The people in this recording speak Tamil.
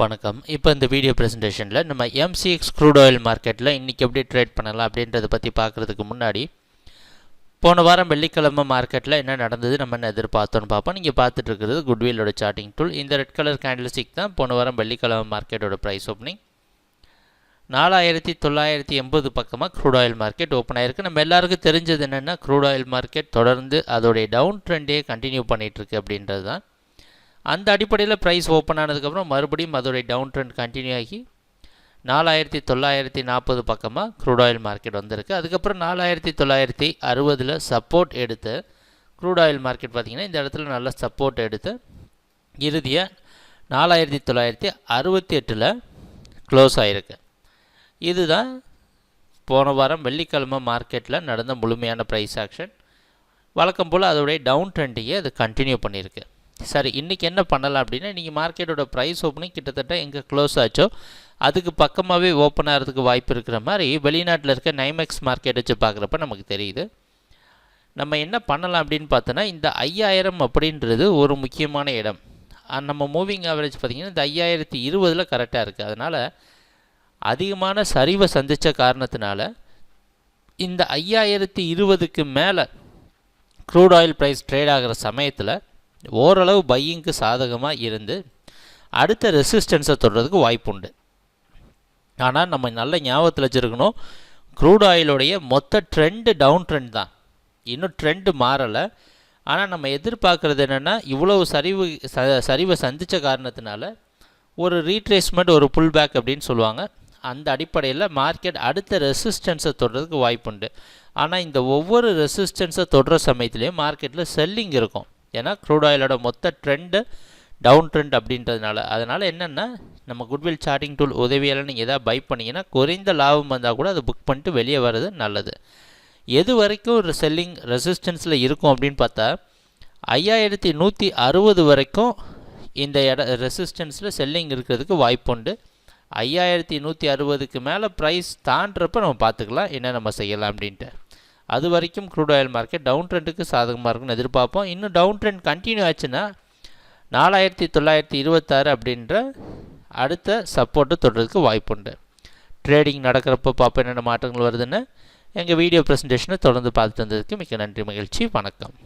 வணக்கம். இப்போ இந்த வீடியோ ப்ரெசன்டேஷனில் நம்ம MCX க்ரூட் ஆயில் மார்க்கெட்டில் இன்றைக்கி எப்படி ட்ரேட் பண்ணலாம் அப்படின்றத பற்றி பார்க்குறதுக்கு முன்னாடி போன வாரம் வெள்ளிக்கிழமை மார்க்கெட்டில் என்ன நடந்தது நம்ம என்ன எதிர்பார்த்தோன்னு பார்ப்போம். நீங்கள் பார்த்துட்டு இருக்கிறது குட்வில்லோட சார்ட்டிங் டூல். இந்த ரெட் கலர் கேண்டில்ஸ்டிக் தான் போன வாரம் வெள்ளிக்கிழமை மார்க்கெட்டோட ப்ரைஸ் ஓப்பனிங். 4980 பக்கமாக க்ரூட் ஆயில் மார்க்கெட் ஓப்பன் ஆகிருக்கு. நம்ம எல்லாருக்கும் தெரிஞ்சது என்னென்னா க்ரூட் ஆயில் மார்க்கெட் தொடர்ந்து அதோடைய டவுன் ட்ரெண்டே கண்டினியூ பண்ணிகிட்ருக்கு அப்படின்றது தான். அந்த அடிப்படையில் ப்ரைஸ் ஓப்பன் ஆனதுக்கப்புறம் மறுபடியும் அதோடைய டவுன் ட்ரெண்ட் கண்டினியூ ஆகி 4940 பக்கமாக க்ரூட் ஆயில் மார்க்கெட் வந்திருக்கு. அதுக்கப்புறம் 4960 சப்போர்ட் எடுத்து க்ரூட் ஆயில் மார்க்கெட் பார்த்திங்கன்னா இந்த இடத்துல நல்ல சப்போர்ட் எடுத்து இறுதியாக 4968 க்ளோஸ் ஆகிருக்கு. இதுதான் போன வாரம் வெள்ளிக்கிழமை மார்க்கெட்டில் நடந்த முழுமையான ப்ரைஸ் ஆக்ஷன். வழக்கம் போல் அதோடைய டவுன் ட்ரெண்டையே அது கண்டினியூ பண்ணியிருக்கு. சரி, இன்றைக்கி என்ன பண்ணலாம் அப்படின்னா, இன்றைக்கி மார்க்கெட்டோட ப்ரைஸ் ஓப்பனிங் கிட்டத்தட்ட எங்கே க்ளோஸ் ஆச்சோ அதுக்கு பக்கமாகவே ஓப்பன் ஆகிறதுக்கு வாய்ப்பு இருக்கிற மாதிரி வெளிநாட்டில் இருக்க நைமெக்ஸ் மார்க்கெட் வச்சு பார்க்குறப்ப நமக்கு தெரியுது. நம்ம என்ன பண்ணலாம் அப்படின்னு பார்த்தோன்னா, இந்த 5000 அப்படின்றது ஒரு முக்கியமான இடம். நம்ம மூவிங் ஆவரேஜ் பார்த்திங்கன்னா இந்த 5020 கரெக்டாக இருக்குது. அதனால் அதிகமான சரிவை சந்தித்த காரணத்தினால இந்த 5020க்கு மேலே க்ரூட் ஆயில் ப்ரைஸ் ட்ரேட் ஆகிற சமயத்தில் ஓரளவு பையிங்க்கு சாதகமாக இருந்து அடுத்த ரெசிஸ்டன்ஸை தொடுறதுக்கு வாய்ப்பு உண்டு. ஆனால் நம்ம நல்ல ஞாபகத்தில் வச்சுருக்கணும், க்ரூட் ஆயிலுடைய மொத்த ட்ரெண்டு டவுன் ட்ரெண்ட் தான், இன்னும் ட்ரெண்டு மாறலை. ஆனால் நம்ம எதிர்பார்க்குறது என்னென்னா, இவ்வளவு சரிவை சந்தித்த காரணத்தினால ஒரு ரீட்ரேஸ்மெண்ட், ஒரு புல் பேக் அப்படின்னு சொல்லுவாங்க. அந்த அடிப்படையில் மார்க்கெட் அடுத்த ரெசிஸ்டன்ஸை தொடுறதுக்கு வாய்ப்பு உண்டு. ஆனால் இந்த ஒவ்வொரு ரெசிஸ்டன்ஸை தொடுற சமயத்துலேயும் மார்க்கெட்டில் செல்லிங் இருக்கும். ஏன்னா க்ரூட் ஆயிலோட மொத்த ட்ரெண்டு டவுன் ட்ரெண்ட் அப்படின்றதுனால. அதனால் என்னென்னா, நம்ம குட்வில் சார்ட்டிங் டூல் உதவியால் நீங்கள் எதாவது பை பண்ணிங்கன்னா குறைந்த லாபம் வந்தால் கூட அதை புக் பண்ணிட்டு வெளியே வர்றது நல்லது. எது வரைக்கும் ஒரு செல்லிங் ரெசிஸ்டன்ஸில் இருக்கும் அப்படின்னு பார்த்தா 5160 வரைக்கும் இந்த ரெசிஸ்டன்ஸில் செல்லிங் இருக்கிறதுக்கு வாய்ப்பு உண்டு. 5160க்கு மேலே ப்ரைஸ் தாண்டுறப்ப நம்ம பார்த்துக்கலாம் என்ன நம்ம செய்யலாம் அப்படின்ட்டு. அது வரைக்கும் க்ரூட் ஆயில் மார்க்கெட் டவுன் ட்ரெண்டுக்கு சாதகமாக இருக்குன்னு எதிர்பார்ப்போம். இன்னும் டவுன் ட்ரெண்ட் கண்டினியூ ஆச்சுன்னா 4926 அப்படின்ற அடுத்த சப்போர்ட்டு தொடுறதுக்கு வாய்ப்பு உண்டு. ட்ரேடிங் நடக்கிறப்போ பார்ப்போம் என்னென்ன மாற்றங்கள் வருதுன்னு. எங்கள் வீடியோ ப்ரெசன்டேஷனை தொடர்ந்து பார்த்துட்டு வந்ததுக்கு மிக்க நன்றி, மகிழ்ச்சி, வணக்கம்.